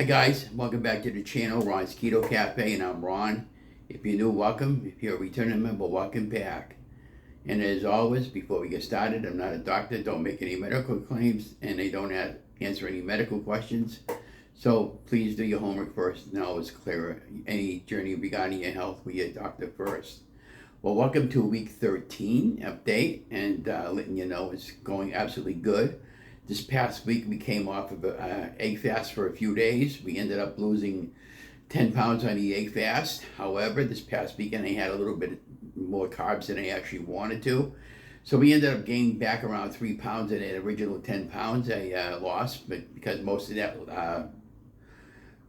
Hi guys, welcome back to the channel, Ron's Keto Cafe, and I'm Ron. If you're new, welcome. If you're a returning member, welcome back. And as always, before we get started, I'm not a doctor, don't make any medical claims, and they don't answer any medical questions. So please do your homework first. Now it's clear any journey regarding your health with your doctor first. Well, welcome to week 13 update, and letting you know it's going absolutely good. This past week we came off of an egg fast for a few days. We ended up losing 10 pounds on the egg fast. However, this past weekend I had a little bit more carbs than I actually wanted to. So we ended up gaining back around 3 pounds of that original 10 pounds I lost, but because most of that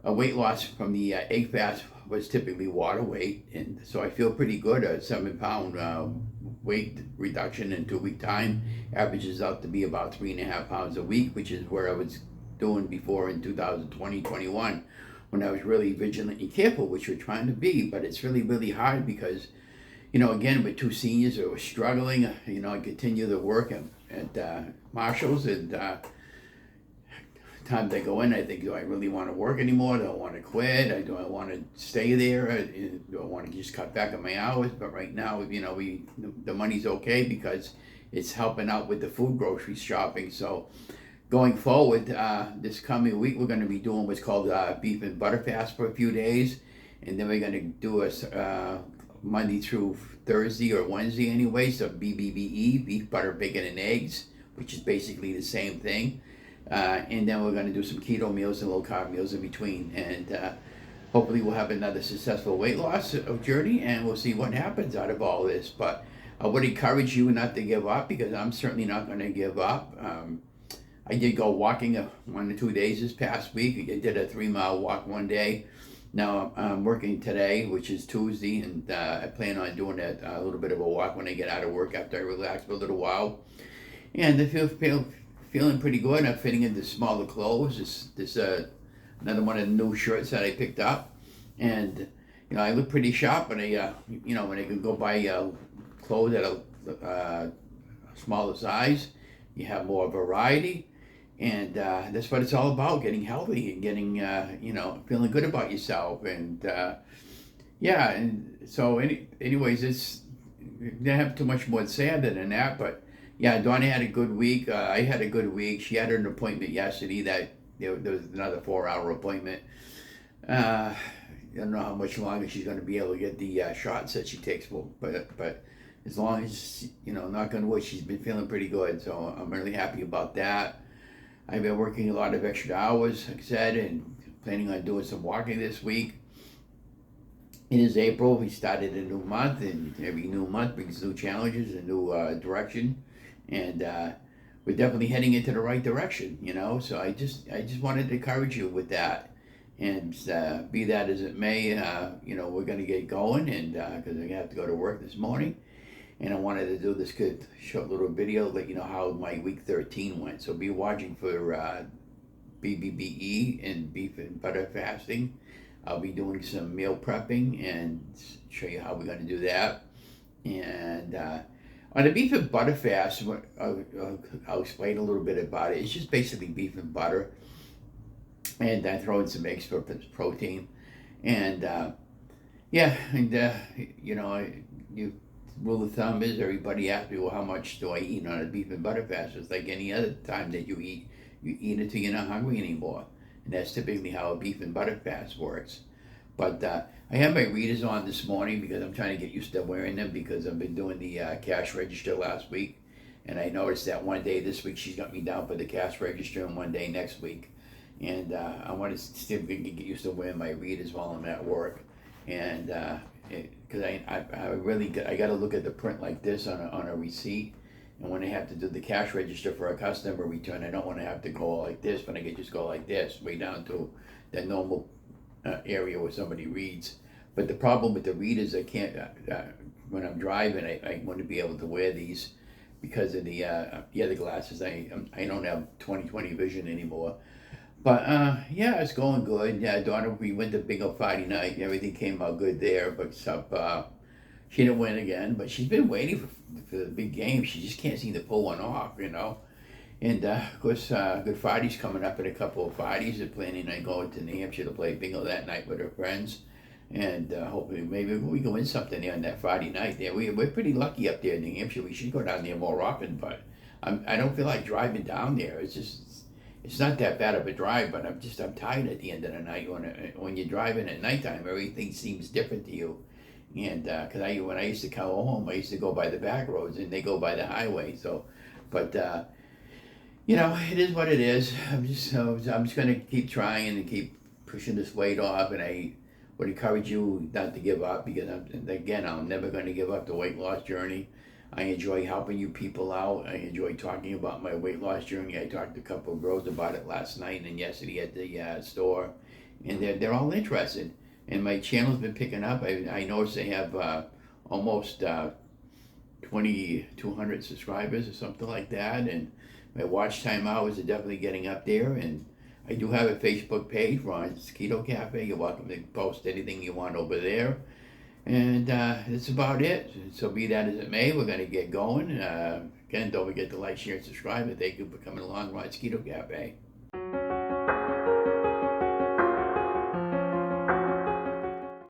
weight loss from the egg fast was typically water weight, and so I feel pretty good. A 7-pound weight reduction in 2-week time averages out to be about 3.5 pounds a week, which is where I was doing before in 2020-21, when I was really vigilant and careful, which we're trying to be. But it's really hard because, again, with 2 seniors who are struggling, I continue to work at Marshall's, and times I go in, I think, do I really want to work anymore? Do I want to quit? Do I want to stay there? Do I want to just cut back on my hours? But right now, the money's okay because it's helping out with the food grocery shopping. So going forward, this coming week, we're going to be doing what's called beef and butter fast for a few days. And then we're going to do a Monday through Thursday or Wednesday anyway. So BBBE, beef, butter, bacon, and eggs, which is basically the same thing. And then we're going to do some keto meals and low-carb meals in between. And hopefully we'll have another successful weight loss journey, and we'll see what happens out of all this. But I would encourage you not to give up, because I'm certainly not going to give up. I did go walking 1 or 2 days this past week. I did a 3-mile walk one day. Now I'm working today, which is Tuesday, and I plan on doing a little bit of a walk when I get out of work after I relax for a little while. And I feeling pretty good. I'm fitting into smaller clothes. This another one of the new shirts that I picked up, and I look pretty sharp. And when I can go buy clothes at a smaller size, you have more variety, and that's what it's all about: getting healthy and getting feeling good about yourself. And and so anyways, I don't have too much more to say other than that, but. Yeah, Donna had a good week. I had a good week. She had an appointment yesterday that there was another 4-hour appointment. I don't know how much longer she's going to be able to get the shots that she takes, but as long as, knock on wood, she's been feeling pretty good. So I'm really happy about that. I've been working a lot of extra hours, like I said, and planning on doing some walking this week. It is April. We started a new month, and every new month brings new challenges, a new direction. And we're definitely heading into the right direction, So I just wanted to encourage you with that, and be that as it may, we're going to get going, and because I have to go to work this morning, and I wanted to do this good short little video, let you know how my week 13 went. So be watching for BBBE and beef and butter fasting. I'll be doing some meal prepping and show you how we're going to do that. And on the beef and butter fast, I'll explain a little bit about it. It's just basically beef and butter, and I throw in some eggs for protein. And you rule of thumb is, everybody asks me, well, how much do I eat on a beef and butter fast? It's like any other time that you eat it till you're not hungry anymore. And that's typically how a beef and butter fast works. But I have my readers on this morning because I'm trying to get used to wearing them, because I've been doing the cash register last week. And I noticed that one day this week she's got me down for the cash register, and one day next week. And I want to still get used to wearing my readers while I'm at work. And because I got to look at the print like this on a receipt. And when I have to do the cash register for a customer return, I don't want to have to go like this, but I can just go like this, way down to the normal area where somebody reads. But the problem with the readers, I can't, when I'm driving, I want to be able to wear these because of the other glasses. I don't have 20/20 vision anymore. But it's going good. Yeah, daughter, we went to Bingo Friday night. Everything came out good there, but except she didn't win again. But she's been waiting for the big game. She just can't seem to pull one off, And of course, Good Friday's coming up in a couple of Fridays. They're planning on going to New Hampshire to play bingo that night with her friends. And hopefully maybe we can win something there on that Friday night there. We're pretty lucky up there in New Hampshire. We should go down there more often, but I don't feel like driving down there. It's not that bad of a drive, but I'm tired at the end of the night. When you're driving at nighttime, everything seems different to you. And because when I used to come home, I used to go by the back roads, and they go by the highway. So, but it is what it is. I'm just gonna keep trying and keep pushing this weight off, and I would encourage you not to give up, because I'm never going to give up the weight loss journey. I enjoy helping you people out. I enjoy talking about my weight loss journey. I talked to a couple of girls about it last night and yesterday at the store, and they're all interested. And my channel's been picking up. I noticed they have almost 2,200 subscribers or something like that, and my watch time hours are definitely getting up there. And I do have a Facebook page, Ron's Keto Café. You're welcome to post anything you want over there. And that's about it. So be that as it may, we're going to get going. Again, don't forget to like, share, and subscribe. And thank you for coming along, Ron's Keto Café.